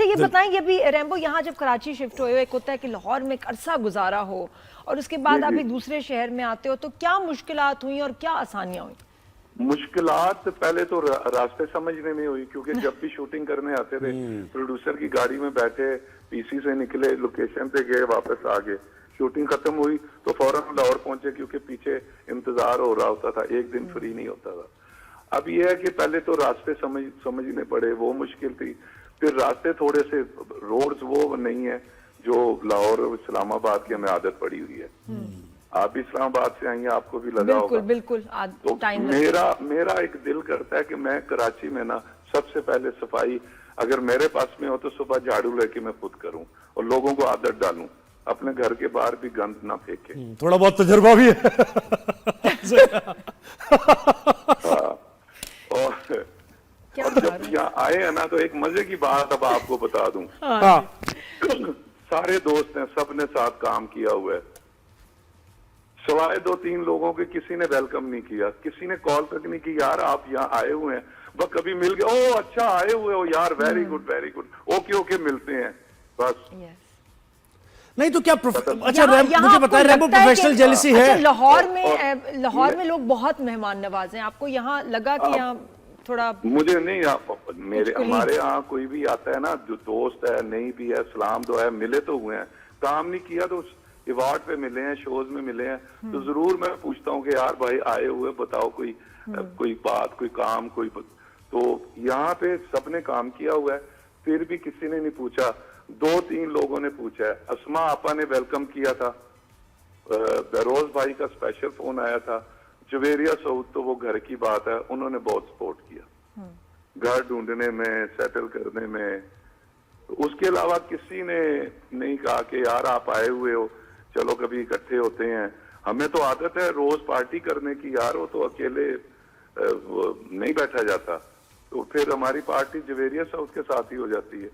अच्छा ये बताएं, ये भी रैम्बो यहाँ जब कराची शिफ्ट हुए हो, एक होता है कि लाहौर में एक अरसा गुजारा हो और उसके बाद आप एक दूसरे शहर में आते हो, तो क्या मुश्किलात हुई और क्या आसानियां हुई? मुश्किलात पहले तो रास्ते समझने में हुई, क्योंकि जब भी शूटिंग करने आते थे प्रोड्यूसर की गाड़ी में बैठे, पीसी से निकले, लोकेशन पे गए, वापस आ गए, शूटिंग खत्म हुई तो फौरन लाहौर पहुंचे, क्योंकि पीछे इंतजार हो रहा होता था, एक दिन फ्री नहीं होता था। अब यह है कि पहले तो रास्ते समझने पड़े, वो मुश्किल थी। फिर रास्ते थोड़े से रोड्स वो नहीं है जो लाहौर और इस्लामाबाद की हमें आदत पड़ी हुई है। आप भी इस्लामाबाद से आई हैं, आपको भी लगा होगा। बिल्कुल तो मेरा एक दिल करता है कि मैं कराची में ना सबसे पहले सफाई अगर मेरे पास में हो तो सुबह झाड़ू लेके मैं खुद करूं और लोगों को आदत डालूं, अपने घर के बाहर भी गंद ना फेंके। थोड़ा बहुत तजुर्बा भी है। और जब यहाँ आए हैं ना, तो एक मजे की बात अब आपको बता दूं। सारे दोस्त हैं, सबने साथ काम किया हुआ है, सवाए 2-3 लोगों के किसी ने वेलकम नहीं किया, किसी ने कॉल तक नहीं की, यार आप यहाँ आए हुए हैं, बस कभी मिल गए, ओ अच्छा आए हुए हो यार, वेरी गुड, ओके ओके, मिलते हैं बस। नहीं तो क्या अच्छा मुझे बताएं, रैम्बो प्रोफेशनल जेलसी है? लाहौर में लोग बहुत मेहमान नवाज हैं, आपको यहाँ लगा कि यहाँ थोड़ा? मुझे नहीं, हमारे यहाँ कोई भी आता है ना, जो दोस्त है, नहीं भी है, सलाम दो है, मिले तो हुए हैं, काम नहीं किया तो अवार्ड पे मिले हैं, शोज में मिले हैं, तो जरूर मैं पूछता हूँ कि यार भाई आए हुए, बताओ कोई बात, कोई काम, कोई तो यहाँ पे सबने काम किया हुआ है, फिर भी किसी ने नहीं पूछा। 2-3 लोगों ने पूछा है। अस्मा आपा ने वेलकम किया था, बरोज भाई का स्पेशल फोन आया था, जवेरिया सऊद तो वो घर की बात है, उन्होंने बहुत सपोर्ट किया घर ढूंढने में, सेटल करने में। उसके अलावा किसी ने नहीं कहा कि यार आप आए हुए हो, चलो कभी इकट्ठे होते हैं। हमें तो आदत है रोज पार्टी करने की यार, वो तो अकेले नहीं बैठा जाता, तो फिर हमारी पार्टी जवेरिया साउथ के साथ ही हो जाती है।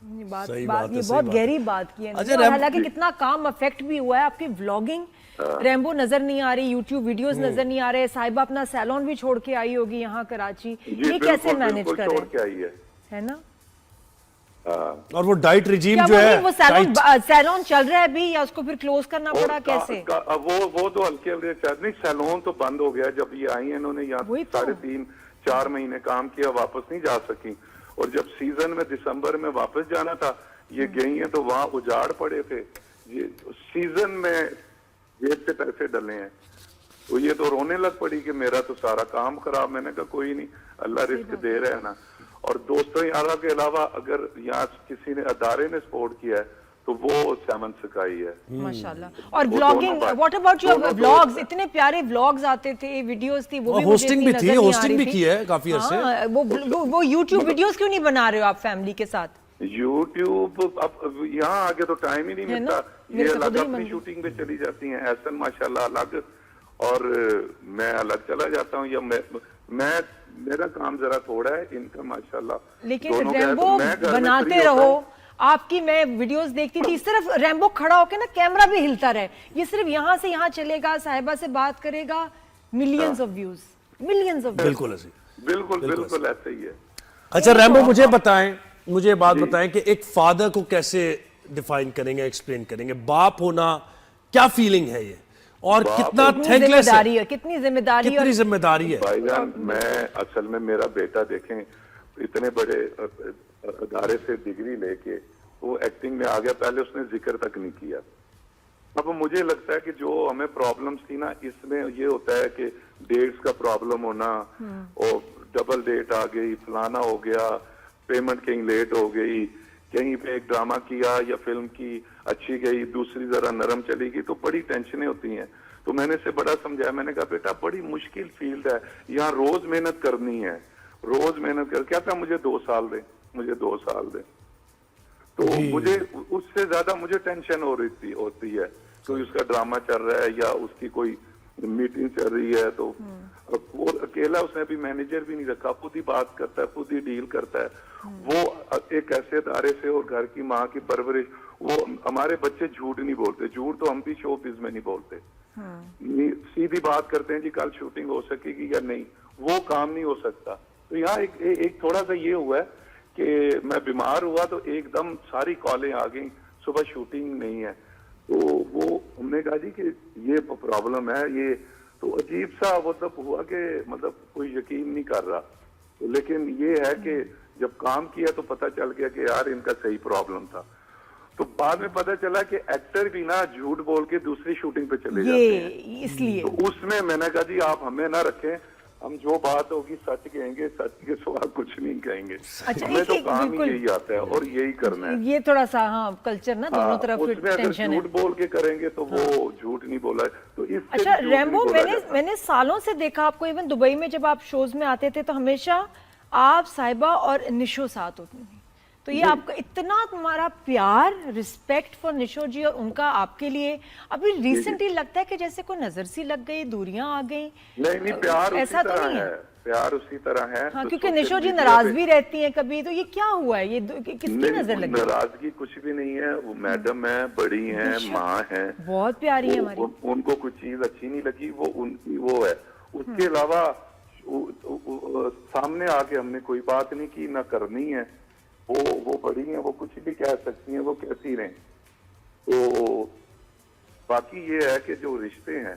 ये बहुत गहरी बात की है। और हालांकि कितना काम अफेक्ट भी हुआ है, आपकी व्लॉगिंग रैम्बो नजर नहीं आ रही, यूट्यूब वीडियोस नजर नहीं आ रहे, साहिबा अपना सैलून भी छोड़ के आई होगी यहाँ कराची, ये कैसे मैनेज करें, है ना? और वो डाइट रिजीम जो है, वो सैलून चल रहा है अभी या उसको फिर क्लोज करना पड़ा, कैसे? वो तो हल्के नहीं, सैलून तो बंद हो गया जब ये आई है, इन्होंने यहाँ 3.5-4 महीने काम किया, वापस नहीं जा सकी। और जब सीजन में दिसंबर में वापस जाना था, ये गई है तो वहां उजाड़ पड़े थे, ये सीजन में जेब से पैसे डले हैं, तो ये तो रोने लग पड़ी कि मेरा तो सारा काम खराब। मैंने कहा कोई नहीं, अल्लाह रिस्क दे रहा है ना। और दोस्तों यारों के अलावा अगर यहाँ किसी ने अदारे ने सपोर्ट किया है तो वो सेवन स्काई है, माशाल्लाह। और blogging, what about your vlogs? इतने प्यारे व्लॉग्स आते थे, वीडियोस थी, वो भी होस्टिंग भी थी, होस्टिंग भी की है काफी अरसे। वो यूट्यूब वीडियोस क्यों नहीं बना रहे हो आप फैमिली के साथ? यूट्यूब अब यहाँ आगे तो टाइम ही नहीं मिलता, ये अलग अपनी शूटिंग पे चली जाती हैं, एहसन माशाल्लाह अलग, और मैं अलग चला जाता हूँ, या मैं मेरा काम जरा थोड़ा है, इनका माशाल्लाह। लेकिन रैम्बो बनाते रहो, आपकी मैं वीडियोस देखती थी, सिर्फ रैम्बो खड़ा होकर ना कैमरा भी हिलता रहे, ये सिर्फ यहाँ से यहाँ चलेगा, साहिबा से बात करेगा, millions of views, millions of. बिल्कुल ऐसे ही है। अच्छा रैम्बो, मुझे बात बताएं कि एक फादर को कैसे डिफाइन करेंगे, एक्सप्लेन करेंगे? बाप होना क्या फीलिंग है ये, और कितना थैंकलेस है, कितनी जिम्मेदारी है भाईजान। मैं असल में मेरा बेटा देखें, इतने बड़े अदारे से डिग्री लेके वो एक्टिंग में आ गया, पहले उसने जिक्र तक नहीं किया। अब मुझे लगता है कि जो हमें प्रॉब्लम्स थी ना, इसमें ये होता है कि डेट्स का प्रॉब्लम होना, और डबल डेट आ गई, फलाना हो गया, पेमेंट कहीं लेट हो गई, कहीं पे एक ड्रामा किया या फिल्म की अच्छी गई, दूसरी जरा नरम चली गई, तो बड़ी टेंशनें होती हैं। तो मैंने इसे बड़ा समझाया, मैंने कहा बेटा बड़ी मुश्किल फील्ड है, यहाँ रोज मेहनत करनी है, रोज मेहनत कर। क्या था, मुझे 2 साल दे, मुझे 2 साल दे, तो मुझे उससे ज्यादा मुझे टेंशन होती है, तो उसका ड्रामा चल रहा है या उसकी कोई मीटिंग चल रही है, तो वो अकेला, उसने अभी मैनेजर भी नहीं रखा, खुद ही बात करता है, खुद ही डील करता है। वो एक ऐसे अदारे से, और घर की माँ की परवरिश, वो हमारे बच्चे झूठ नहीं बोलते, झूठ तो हम भी शोबिज़ में नहीं बोलते, सीधी बात करते हैं जी कल शूटिंग हो सकेगी या नहीं, वो काम नहीं हो सकता। तो यहाँ एक थोड़ा सा ये हुआ है कि मैं बीमार हुआ तो एकदम सारी कॉलें आ गई, सुबह शूटिंग नहीं है। तो वो हमने कहा जी कि ये प्रॉब्लम है, ये तो अजीब सा मतलब हुआ कि मतलब कोई यकीन नहीं कर रहा। तो लेकिन ये है कि जब काम किया तो पता चल गया कि यार इनका सही प्रॉब्लम था। तो बाद में पता चला कि एक्टर भी ना झूठ बोल के दूसरी शूटिंग पे चले जाते हैं, इसलिए तो उसमें मैंने कहा जी आप हमें ना रखें, हम जो बात होगी सच कहेंगे, सच के सिवा कुछ नहीं कहेंगे। अच्छा, हमें तो काम ही यही आता है और यही करना है। ये थोड़ा सा हाँ कल्चर ना दोनों तरफ उसमें अगर टेंशन है। झूठ बोल के करेंगे तो वो झूठ नहीं बोला है, तो इससे अच्छा भी झूठ रैम्बो, नहीं बोला जाता। मैंने सालों से देखा आपको, इवन दुबई में जब आप शोज में आते थे तो हमेशा आप, साहिबा और निशो साथ होती थी। तो ये आपका इतना तुम्हारा प्यार, रिस्पेक्ट फॉर निशो जी और उनका आपके लिए अभी रिसेंटली लगता है कि जैसे कोई नजर सी लग गई, दूरियां आ गई। नहीं प्यार ऐसा उसी तो तरह नहीं है, प्यार उसी तरह है। हाँ, तो क्योंकि सोशल निशो जी मीडिया नाराज पे- भी रहती हैं कभी, तो ये क्या हुआ है, ये किसकी नहीं, नजर लगी? नाराजगी कुछ भी नहीं है, वो मैडम है, बड़ी है, माँ है, बहुत प्यारी है हमारी। उनको कुछ चीज अच्छी नहीं लगी, वो उनकी वो है। उसके अलावा सामने आके हमने कोई बात नहीं की, ना करनी है। वो बड़ी है, वो कुछ भी कह सकती हैं, वो कहती रहें। तो बाकी ये है कि जो रिश्ते हैं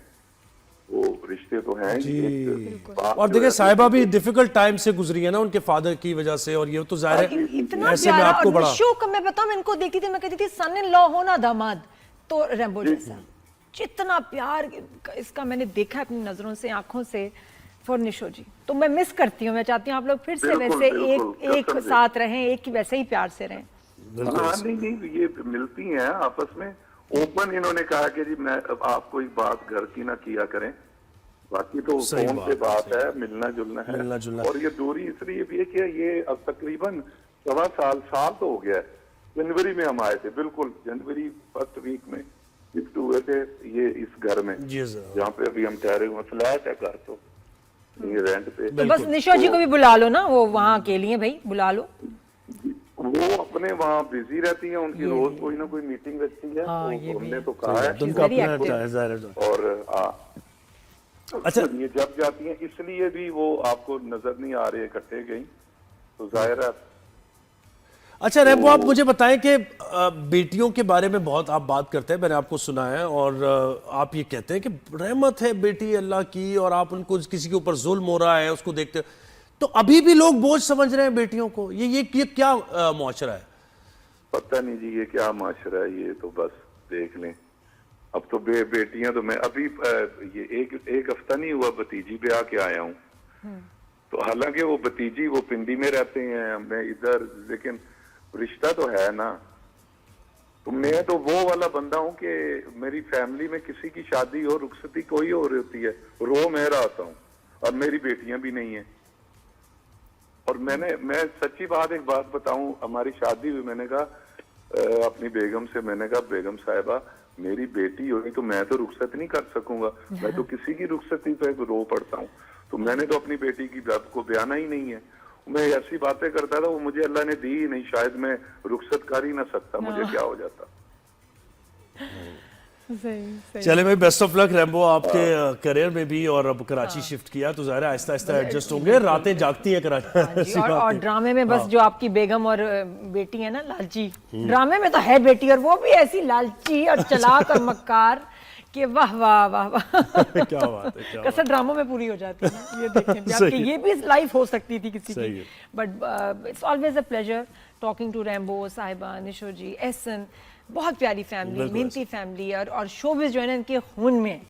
वो रिश्ते तो हैं जी। एक बात और जो देखिए है, साहिबा भी डिफिकल्ट टाइम से गुजरी है ना उनके फादर की वजह से, और ये तो जाहिर है इतना ऐसे में प्यारा। आपको और बड़ा निशो का मैं बताऊं, मैं इनको देखती थी, मैं कहती थी सन इन लॉ हो ना दामाद, तो रैम्बो जैसा जितना प्यार इसका मैंने देखा अपनी नजरों से, आंखों से फॉर निशो जी। तो मैं मिस करती हूँ, मैं चाहती हूँ आप लोग फिर से बिल्कुल, वैसे बिल्कुल, एक कसम से। साथ रहें, एक वैसे ही प्यार से रहें। हाँ नहीं ये मिलती हैं आपस में। ओपन इन्होंने कहा कि जी मैं अब आप कोई बात घर की ना किया करें, बाकी तो सही फोन बात पे है, बात है, मिलना जुलना है। मिलना जुलना। और ये दूरी इसलिए भी है कि ये अब तकरीबन 1.25 साल तो हो गया है। जनवरी में हम आए थे, बिल्कुल जनवरी फर्स्ट वीक में शिफ्ट हुए थे ये इस घर में, जी सर। जहाँ पे अभी हम ठहरे हुए, फ्लैट है घर, तो ये रेंट पे। तो बस निशो जी को भी बुला लो ना, वो वहाँ अकेली हैं भाई, बुला लो। वो अपने वहाँ बिजी रहती हैं, उनकी रोज कोई ना कोई मीटिंग रहती है। हाँ, ये तो भी हमने तो कहा है उनका very अपना active. जाहिर है। और अच्छा। ये जब जाती हैं इसलिए भी वो आपको नजर नहीं आ रहे इकट्ठे गई, तो जाहिर है। अच्छा रैम्बो, आप मुझे बताएं कि बेटियों के बारे में बहुत आप बात करते हैं, मैंने आपको सुना है, और आप ये कहते हैं कि रहमत है बेटी अल्लाह की, और आप उनको किसी के ऊपर जुल्म हो रहा है उसको देखते, तो अभी भी लोग बोझ समझ रहे हैं बेटियों को। ये क्या मुआशरा है? पता नहीं जी ये क्या माशरा है, ये तो बस देख लें। अब तो बेटियां तो मैं अभी ये एक हफ्ता नहीं हुआ भतीजी पे आके आया हूँ। तो हालांकि वो भतीजी वो पिंडी में रहते हैं, मैं इधर, लेकिन रिश्ता तो है ना। तो मैं तो वो वाला बंदा हूँ कि मेरी फैमिली में किसी की शादी हो, रुखसती कोई हो रही होती है, रो मैं रहा आता हूँ, और मेरी बेटियां भी नहीं है। और मैं सच्ची बात एक बात बताऊं, हमारी शादी हुई, मैंने कहा अपनी बेगम से, मैंने कहा बेगम साहिबा मेरी बेटी होगी तो मैं तो रुखसत नहीं कर सकूंगा, मैं तो किसी की रुखसती पे रो पड़ता हूँ। तो मैंने तो अपनी बेटी की बात को बयाना ही नहीं है। मैं ऐसी बातें करता था, वो मुझे अल्लाह ने दी ही नहीं, शायद मैं रुखसत कर ही ना सकता, मुझे क्या हो जाता। सही। चले भाई, बेस्ट ऑफ लक रैम्बो आपके करियर में भी, और अब कराची शिफ्ट किया तो ज़ाहिर है आहिस्ता आहिस्ता एडजस्ट होंगे, रातें जागती हैं कराची। ऐसी बात और नहीं। ड्रामे में बस जो आपकी बेगम और बेटी है ना लालची, ड्रामे में तो है बेटी, और वो भी ऐसी लालची और चालाक और मक्कार कि वाह वाह वाह वाह। क्या बात है, क्या कसर ड्रामों में पूरी हो जाती है, ये देखें भी सही आपकी, है। ये भी लाइफ हो सकती थी किसी सही की। है। But it's always a pleasure talking to Rambo, Sahiba, Nisho जी, एहसन। बहुत प्यारी फैमिली, बिल्कुल मेहनती फैमिली, और शोबिज़ जो है ना इनके खून में है।